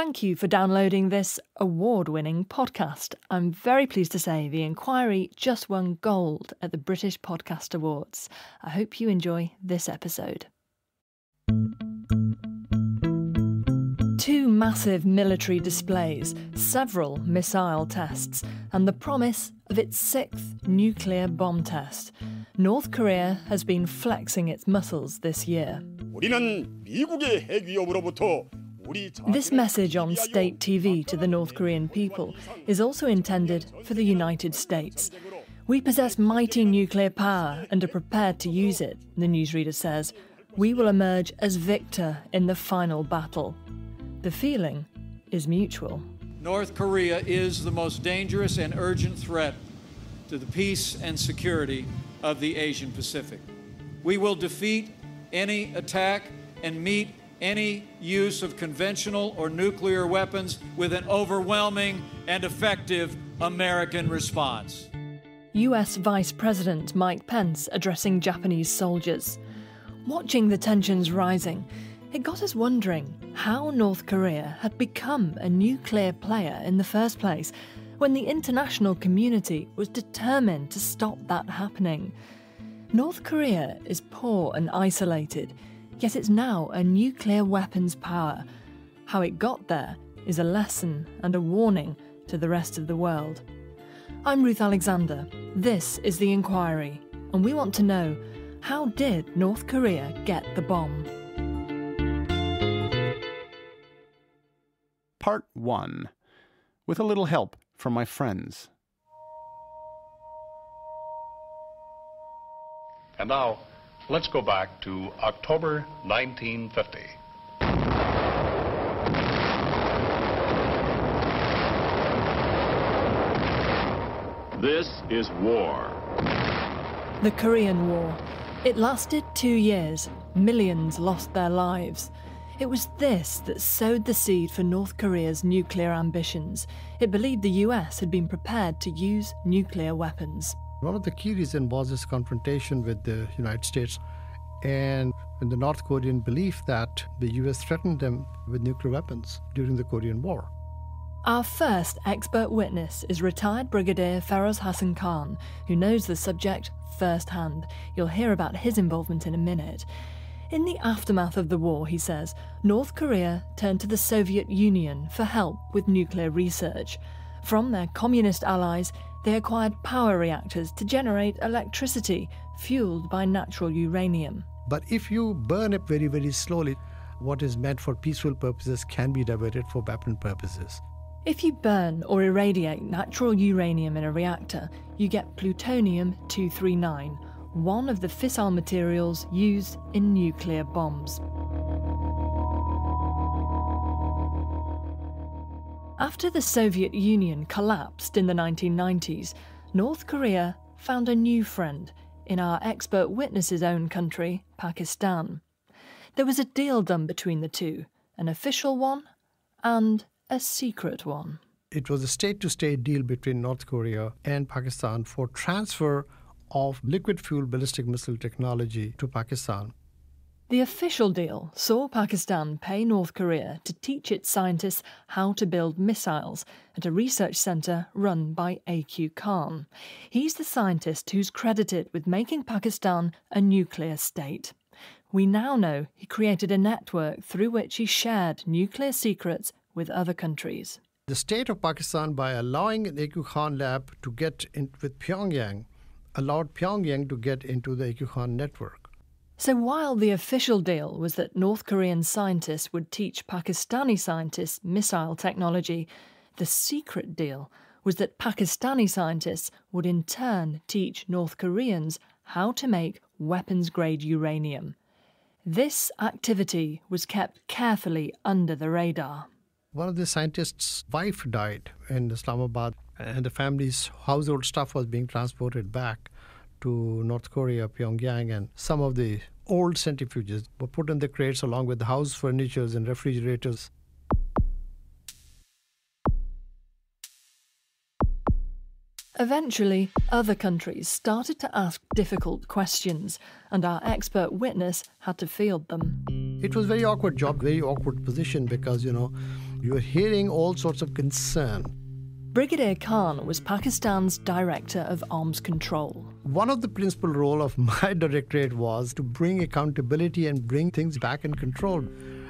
Thank you for downloading this award-winning podcast. I'm very pleased to say The Inquiry just won gold at the British Podcast Awards. I hope you enjoy this episode. 2 massive military displays, several missile tests, and the promise of its 6th nuclear bomb test. North Korea has been flexing its muscles this year. This message on state TV to the North Korean people is also intended for the United States. We possess mighty nuclear power and are prepared to use it, the newsreader says. We will emerge as victor in the final battle. The feeling is mutual. North Korea is the most dangerous and urgent threat to the peace and security of the Asian Pacific. We will defeat any attack and meet any use of conventional or nuclear weapons with an overwhelming and effective American response. US Vice President Mike Pence addressing Japanese soldiers. Watching the tensions rising, it got us wondering how North Korea had become a nuclear player in the first place when the international community was determined to stop that happening. North Korea is poor and isolated, yet it's now a nuclear weapons power. How it got there is a lesson and a warning to the rest of the world. I'm Ruth Alexander. This is The Inquiry, and we want to know, how did North Korea get the bomb? Part 1, with a little help from my friends. And now, let's go back to October 1950. This is war. The Korean War. It lasted 2 years. Millions lost their lives. It was this that sowed the seed for North Korea's nuclear ambitions. It believed the US had been prepared to use nuclear weapons. One of the key reasons was this confrontation with the United States and the North Korean belief that the US threatened them with nuclear weapons during the Korean War. Our first expert witness is retired Brigadier Feroz Hassan Khan, who knows the subject firsthand. You'll hear about his involvement in a minute. In the aftermath of the war, he says, North Korea turned to the Soviet Union for help with nuclear research. From their communist allies, they acquired power reactors to generate electricity fueled by natural uranium. But if you burn it very, very slowly, what is meant for peaceful purposes can be diverted for weapon purposes. If you burn or irradiate natural uranium in a reactor, you get plutonium-239, one of the fissile materials used in nuclear bombs. After the Soviet Union collapsed in the 1990s, North Korea found a new friend in our expert witness's own country, Pakistan. There was a deal done between the two, an official one and a secret one. It was a state-to-state deal between North Korea and Pakistan for transfer of liquid-fuel ballistic missile technology to Pakistan. The official deal saw Pakistan pay North Korea to teach its scientists how to build missiles at a research centre run by A.Q. Khan. He's the scientist who's credited with making Pakistan a nuclear state. We now know he created a network through which he shared nuclear secrets with other countries. The state of Pakistan, by allowing the A.Q. Khan lab to get in with Pyongyang, allowed Pyongyang to get into the A.Q. Khan network. So while the official deal was that North Korean scientists would teach Pakistani scientists missile technology, the secret deal was that Pakistani scientists would in turn teach North Koreans how to make weapons-grade uranium. This activity was kept carefully under the radar. One of the scientists' wife died in Islamabad, and the family's household stuff was being transported back to North Korea, Pyongyang, and some of the old centrifuges were put in the crates along with the house furnitures and refrigerators. Eventually, other countries started to ask difficult questions, and our expert witness had to field them. It was a very awkward job, very awkward position because, You're hearing all sorts of concern. Brigadier Khan was Pakistan's Director of Arms Control. One of the principal role of my directorate was to bring accountability and bring things back in control.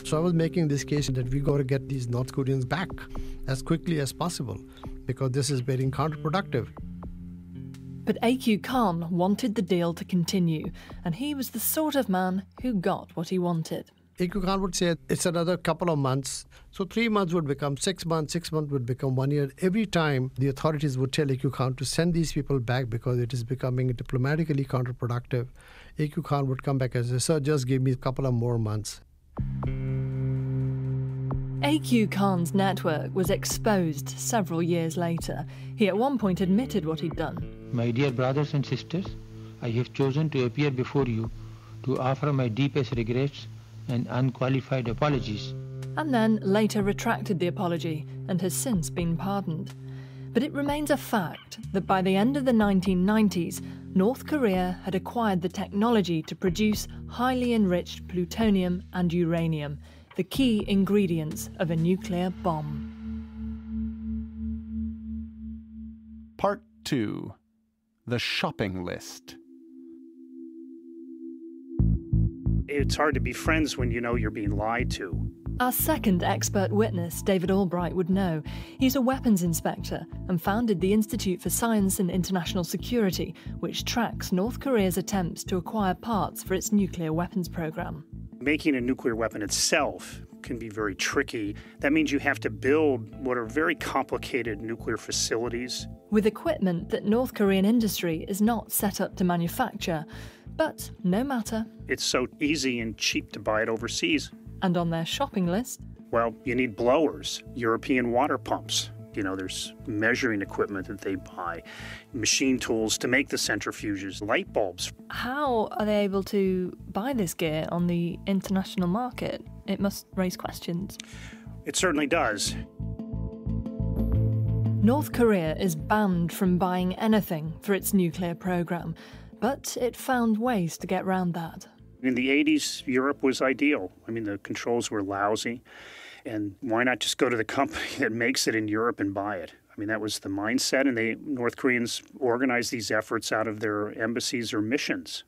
So I was making this case that we got to get these North Koreans back as quickly as possible because this is very counterproductive. But A.Q. Khan wanted the deal to continue, and he was the sort of man who got what he wanted. A.Q. Khan would say it's another couple of months. So 3 months would become 6 months, 6 months would become 1 year. Every time the authorities would tell A.Q. Khan to send these people back because it is becoming diplomatically counterproductive, A.Q. Khan would come back and say, sir, just give me a couple of more months. A.Q. Khan's network was exposed several years later. He at one point admitted what he'd done. My dear brothers and sisters, I have chosen to appear before you to offer my deepest regrets and unqualified apologies. And then later retracted the apology and has since been pardoned. But it remains a fact that by the end of the 1990s, North Korea had acquired the technology to produce highly enriched plutonium and uranium, the key ingredients of a nuclear bomb. Part 2. The shopping list. It's hard to be friends when you know you're being lied to. Our second expert witness, David Albright, would know. He's a weapons inspector and founded the Institute for Science and International Security, which tracks North Korea's attempts to acquire parts for its nuclear weapons program. Making a nuclear weapon itself can be very tricky. That means you have to build what are very complicated nuclear facilities. With equipment that North Korean industry is not set up to manufacture. But no matter. It's so easy and cheap to buy it overseas. And on their shopping list? Well, you need blowers, European water pumps. You know, there's measuring equipment that they buy, machine tools to make the centrifuges, light bulbs. How are they able to buy this gear on the international market? It must raise questions. It certainly does. North Korea is banned from buying anything for its nuclear program, but it found ways to get around that. In the 80s, Europe was ideal. I mean, the controls were lousy. And why not just go to the company that makes it in Europe and buy it? I mean, that was the mindset, and North Koreans organized these efforts out of their embassies or missions.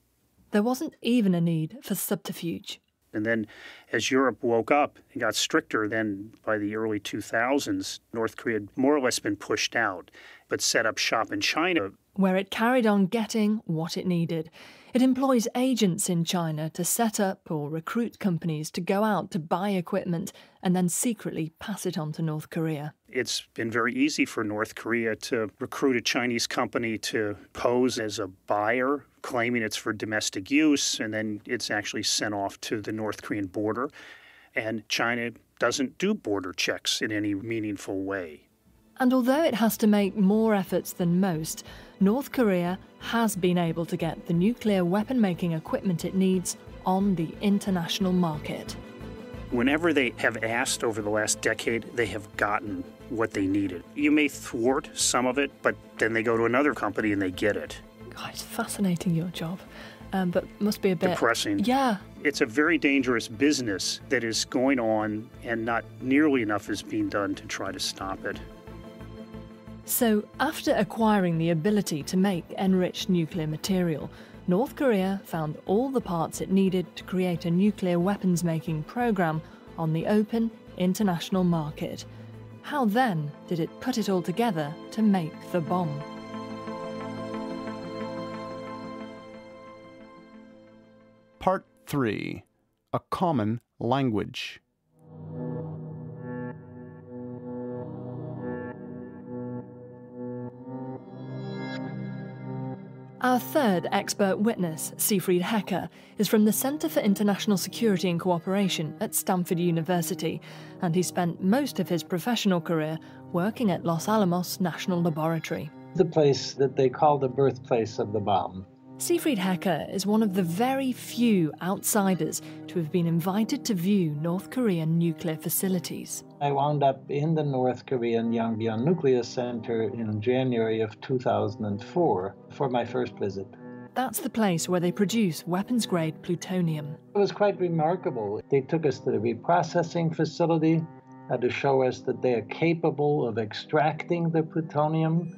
There wasn't even a need for subterfuge. And then as Europe woke up and got stricter, then by the early 2000s, North Korea had more or less been pushed out, but set up shop in China, where it carried on getting what it needed. It employs agents in China to set up or recruit companies to go out to buy equipment and then secretly pass it on to North Korea. It's been very easy for North Korea to recruit a Chinese company to pose as a buyer, claiming it's for domestic use, and then it's actually sent off to the North Korean border. And China doesn't do border checks in any meaningful way. And although it has to make more efforts than most, North Korea has been able to get the nuclear weapon-making equipment it needs on the international market. Whenever they have asked over the last decade, they have gotten what they needed. You may thwart some of it, but then they go to another company and they get it. God, it's fascinating, your job, but must be a bit... depressing. Yeah. It's a very dangerous business that is going on, and not nearly enough is being done to try to stop it. So, after acquiring the ability to make enriched nuclear material, North Korea found all the parts it needed to create a nuclear weapons-making program on the open international market. How then did it put it all together to make the bomb? Part 3. A common language. Our third expert witness, Siegfried Hecker, is from the Center for International Security and Cooperation at Stanford University, and he spent most of his professional career working at Los Alamos National Laboratory. The place that they call the birthplace of the bomb. Siegfried Hecker is one of the very few outsiders to have been invited to view North Korean nuclear facilities. I wound up in the North Korean Yongbyon Nuclear Center in January of 2004 for my first visit. That's the place where they produce weapons-grade plutonium. It was quite remarkable. They took us to the reprocessing facility. to show us that they are capable of extracting the plutonium.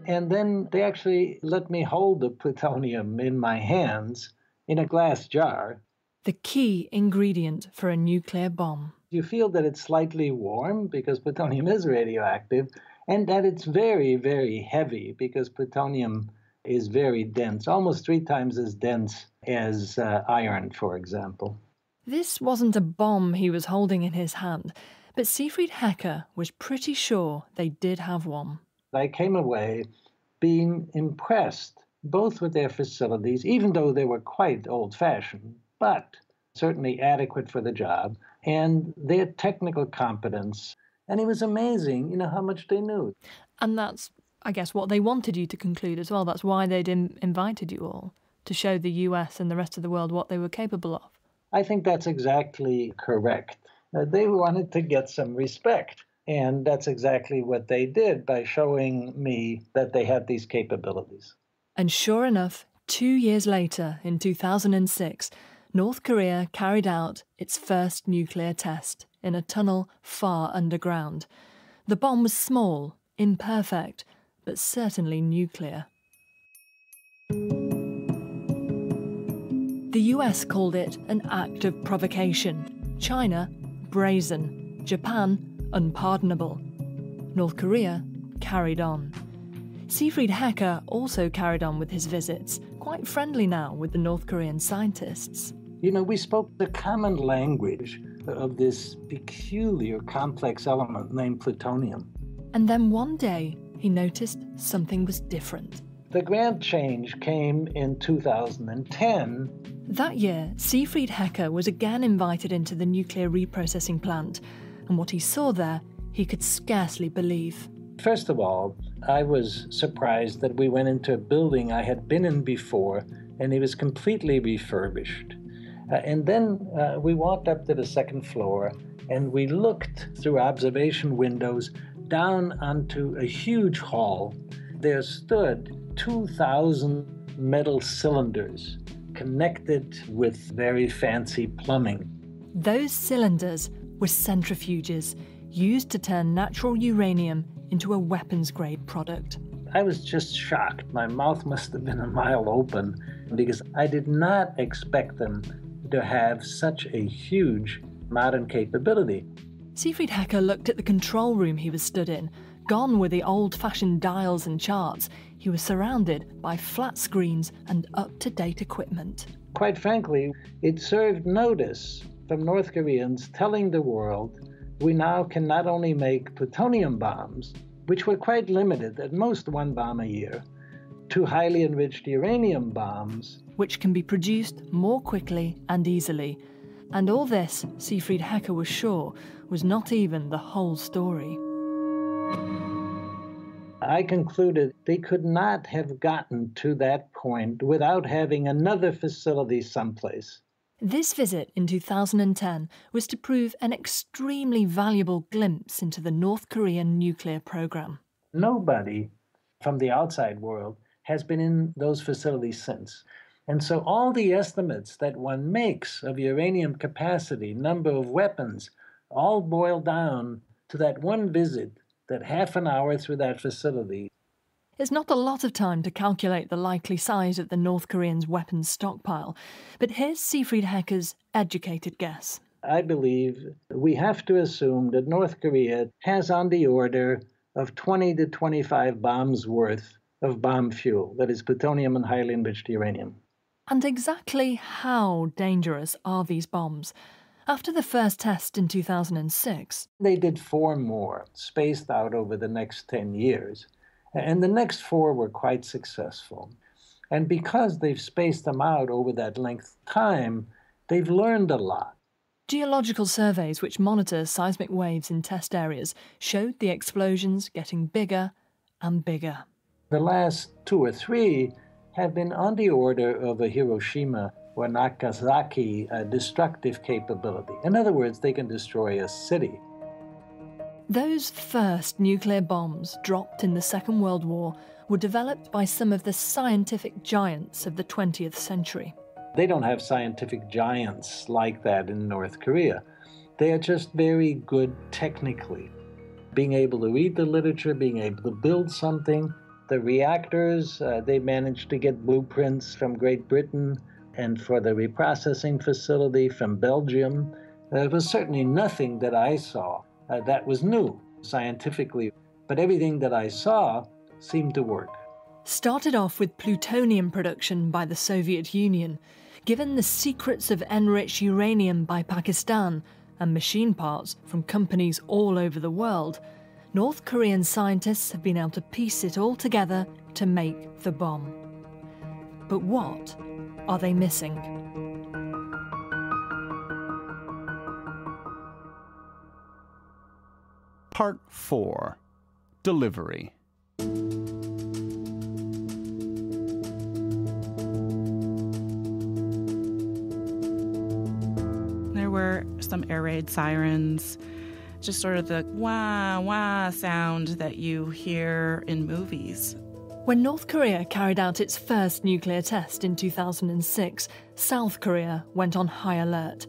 And then they actually let me hold the plutonium in my hands in a glass jar. The key ingredient for a nuclear bomb. You feel that it's slightly warm because plutonium is radioactive, and that it's very, very heavy because plutonium is very dense, almost 3 times as dense as iron, for example. This wasn't a bomb he was holding in his hand, but Siegfried Hecker was pretty sure they did have one. I came away being impressed both with their facilities, even though they were quite old-fashioned, but certainly adequate for the job, and their technical competence. And it was amazing, how much they knew. And that's, I guess, what they wanted you to conclude as well. That's why they'd invited you all, to show the US and the rest of the world what they were capable of. I think that's exactly correct. They wanted to get some respect. And that's exactly what they did by showing me that they had these capabilities. And sure enough, 2 years later, in 2006, North Korea carried out its first nuclear test in a tunnel far underground. The bomb was small, imperfect, but certainly nuclear. The US called it an act of provocation. China, brazen. Japan, unpardonable. North Korea carried on. Siegfried Hecker also carried on with his visits, quite friendly now with the North Korean scientists. We spoke the common language of this peculiar complex element named plutonium. And then one day, he noticed something was different. The grand change came in 2010. That year, Siegfried Hecker was again invited into the nuclear reprocessing plant, and what he saw there, he could scarcely believe. First of all, I was surprised that we went into a building I had been in before, and it was completely refurbished. And then we walked up to the second floor, and we looked through observation windows down onto a huge hall. There stood 2,000 metal cylinders connected with very fancy plumbing. Those cylinders were centrifuges used to turn natural uranium into a weapons-grade product. I was just shocked. My mouth must have been a mile open because I did not expect them to have such a huge modern capability. Siegfried Hecker looked at the control room he was stood in. Gone were the old-fashioned dials and charts. He was surrounded by flat screens and up-to-date equipment. Quite frankly, it served notice from North Koreans telling the world we now can not only make plutonium bombs, which were quite limited, at most 1 bomb a year, to highly enriched uranium bombs, which can be produced more quickly and easily. And all this, Siegfried Hecker was sure, was not even the whole story. I concluded they could not have gotten to that point without having another facility someplace. This visit in 2010 was to prove an extremely valuable glimpse into the North Korean nuclear program. Nobody from the outside world has been in those facilities since. And so all the estimates that one makes of uranium capacity, number of weapons, all boil down to that one visit, that half an hour through that facility. It's not a lot of time to calculate the likely size of the North Koreans' weapons stockpile, but here's Siegfried Hecker's educated guess. I believe we have to assume that North Korea has on the order of 20 to 25 bombs worth of bomb fuel, that is plutonium and highly enriched uranium. And exactly how dangerous are these bombs? After the first test in 2006, they did 4 more, spaced out over the next 10 years. And the next 4 were quite successful. And because they've spaced them out over that length of time, they've learned a lot. Geological surveys which monitor seismic waves in test areas showed the explosions getting bigger and bigger. The last 2 or 3 have been on the order of a Hiroshima or Nagasaki destructive capability. In other words, they can destroy a city. Those first nuclear bombs dropped in the Second World War were developed by some of the scientific giants of the 20th century. They don't have scientific giants like that in North Korea. They are just very good technically. Being able to read the literature, being able to build something. The reactors, they managed to get blueprints from Great Britain, and for the reprocessing facility from Belgium. There was certainly nothing that I saw that was new scientifically, but everything that I saw seemed to work. Started off with plutonium production by the Soviet Union, given the secrets of enriched uranium by Pakistan, and machine parts from companies all over the world, North Korean scientists have been able to piece it all together to make the bomb. But what are they missing? Part 4. Delivery. There were some air raid sirens, just sort of the wah, wah sound that you hear in movies. When North Korea carried out its first nuclear test in 2006, South Korea went on high alert.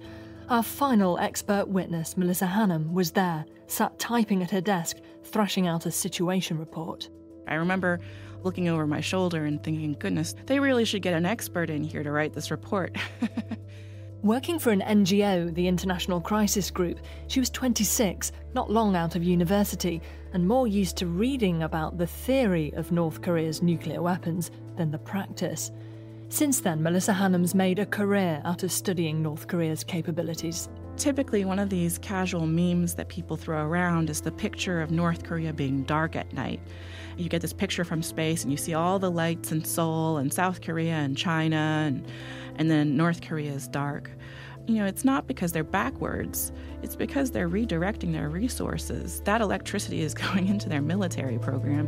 Our final expert witness, Melissa Hannam, was there, sat typing at her desk, thrashing out a situation report. I remember looking over my shoulder and thinking, goodness, they really should get an expert in here to write this report. Working for an NGO, the International Crisis Group, she was 26, not long out of university, and more used to reading about the theory of North Korea's nuclear weapons than the practice. Since then, Melissa Hannam's made a career out of studying North Korea's capabilities. Typically, one of these casual memes that people throw around is the picture of North Korea being dark at night. You get this picture from space and you see all the lights in Seoul and South Korea and China, and then North Korea is dark. You know, it's not because they're backwards. It's because they're redirecting their resources. That electricity is going into their military program.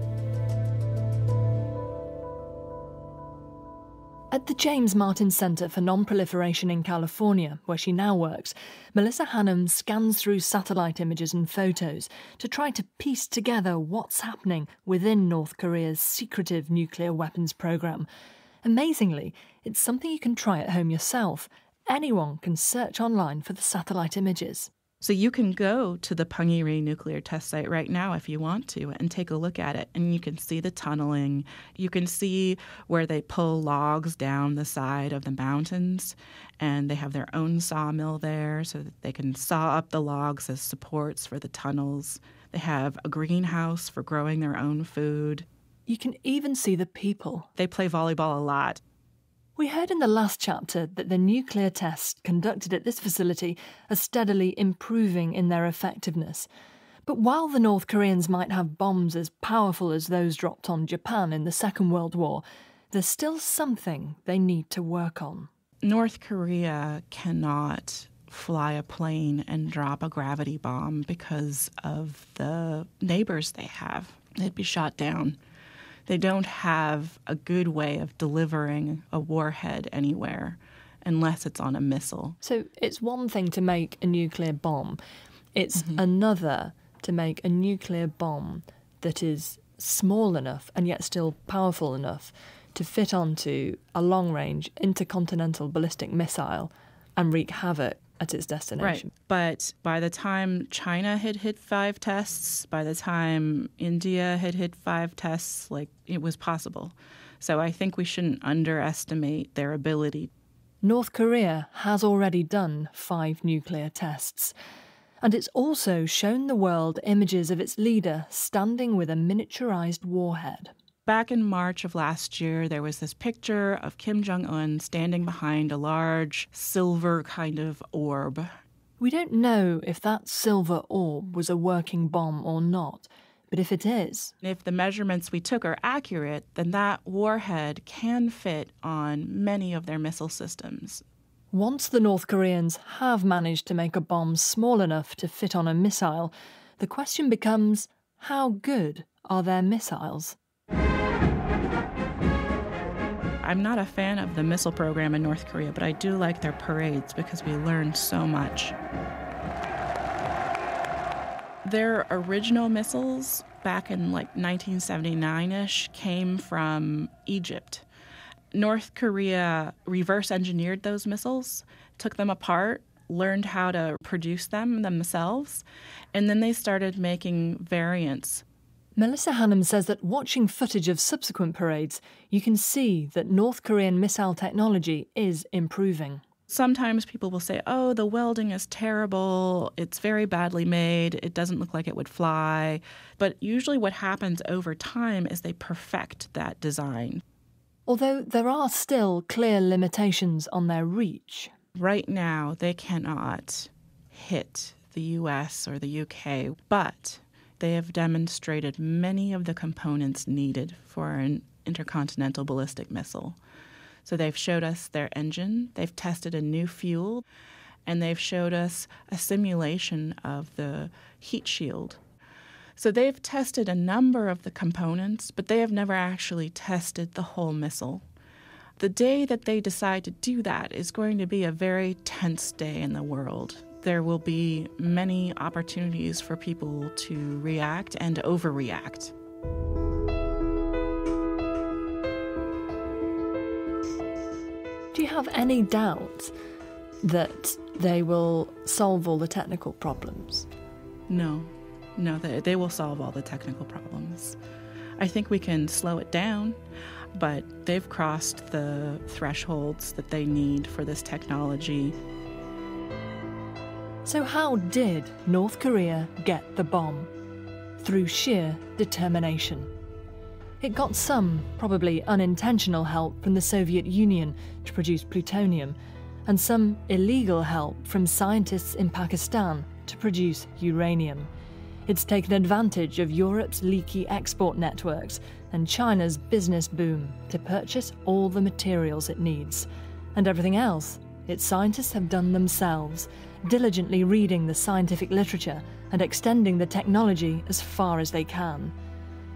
At the James Martin Center for Non-Proliferation in California, where she now works, Melissa Hannam scans through satellite images and photos to try to piece together what's happening within North Korea's secretive nuclear weapons program. Amazingly, it's something you can try at home yourself. Anyone can search online for the satellite images. So you can go to the Punggye-ri nuclear test site right now if you want to and take a look at it. And you can see the tunneling. You can see where they pull logs down the side of the mountains. And they have their own sawmill there so that they can saw up the logs as supports for the tunnels. They have a greenhouse for growing their own food. You can even see the people. They play volleyball a lot. We heard in the last chapter that the nuclear tests conducted at this facility are steadily improving in their effectiveness. But while the North Koreans might have bombs as powerful as those dropped on Japan in the Second World War, there's still something they need to work on. North Korea cannot fly a plane and drop a gravity bomb because of the neighbors they have. They'd be shot down. They don't have a good way of delivering a warhead anywhere unless it's on a missile. So it's one thing to make a nuclear bomb. It's another to make a nuclear bomb that is small enough and yet still powerful enough to fit onto a long-range intercontinental ballistic missile and wreak havoc at its destination. Right. But by the time China had hit 5 tests, by the time India had hit 5 tests, it was possible. So I think we shouldn't underestimate their ability. North Korea has already done 5 nuclear tests. And it's also shown the world images of its leader standing with a miniaturized warhead. Back in March of last year, there was this picture of Kim Jong-un standing behind a large silver kind of orb. We don't know if that silver orb was a working bomb or not, but if it is... If the measurements we took are accurate, then that warhead can fit on many of their missile systems. Once the North Koreans have managed to make a bomb small enough to fit on a missile, the question becomes, how good are their missiles? I'm not a fan of the missile program in North Korea, but I do like their parades because we learn so much. Their original missiles back in 1979-ish came from Egypt. North Korea reverse engineered those missiles, took them apart, learned how to produce them themselves, and then they started making variants. Melissa Hannum says that watching footage of subsequent parades, you can see that North Korean missile technology is improving. Sometimes people will say, oh, the welding is terrible, it's very badly made, it doesn't look like it would fly. But usually what happens over time is they perfect that design. Although there are still clear limitations on their reach. Right now, they cannot hit the US or the UK, but they have demonstrated many of the components needed for an intercontinental ballistic missile. So they've showed us their engine, they've tested a new fuel, and they've showed us a simulation of the heat shield. So they've tested a number of the components, but they have never actually tested the whole missile. The day that they decide to do that is going to be a very tense day in the world. There will be many opportunities for people to react and overreact. Do you have any doubt that they will solve all the technical problems? No, they will solve all the technical problems. I think we can slow it down, but they've crossed the thresholds that they need for this technology. So how did North Korea get the bomb? Through sheer determination. It got some, probably unintentional help from the Soviet Union to produce plutonium, and some illegal help from scientists in Pakistan to produce uranium. It's taken advantage of Europe's leaky export networks and China's business boom to purchase all the materials it needs. And everything else, its scientists have done themselves, diligently reading the scientific literature and extending the technology as far as they can.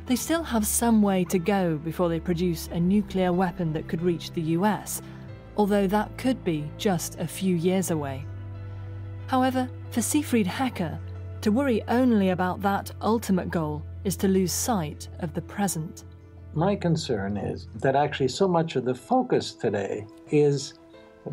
They still have some way to go before they produce a nuclear weapon that could reach the US, although that could be just a few years away. However, for Siegfried Hecker, to worry only about that ultimate goal is to lose sight of the present. My concern is that actually so much of the focus today is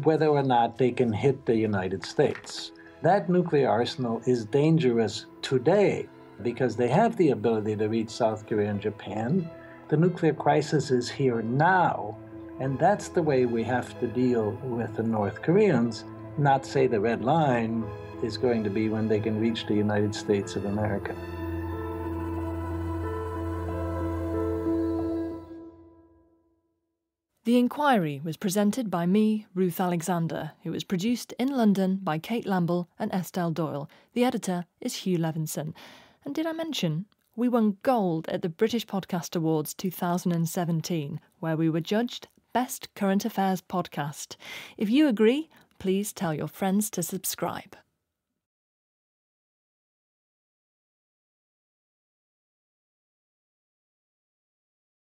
whether or not they can hit the United States. That nuclear arsenal is dangerous today because they have the ability to reach South Korea and Japan. The nuclear crisis is here now, and that's the way we have to deal with the North Koreans, not say the red line is going to be when they can reach the United States of America. The inquiry was presented by me, Ruth Alexander. It was produced in London by Kate Lamble and Estelle Doyle. The editor is Hugh Levinson. And did I mention, we won gold at the British Podcast Awards 2017, where we were judged Best Current Affairs Podcast. If you agree, please tell your friends to subscribe.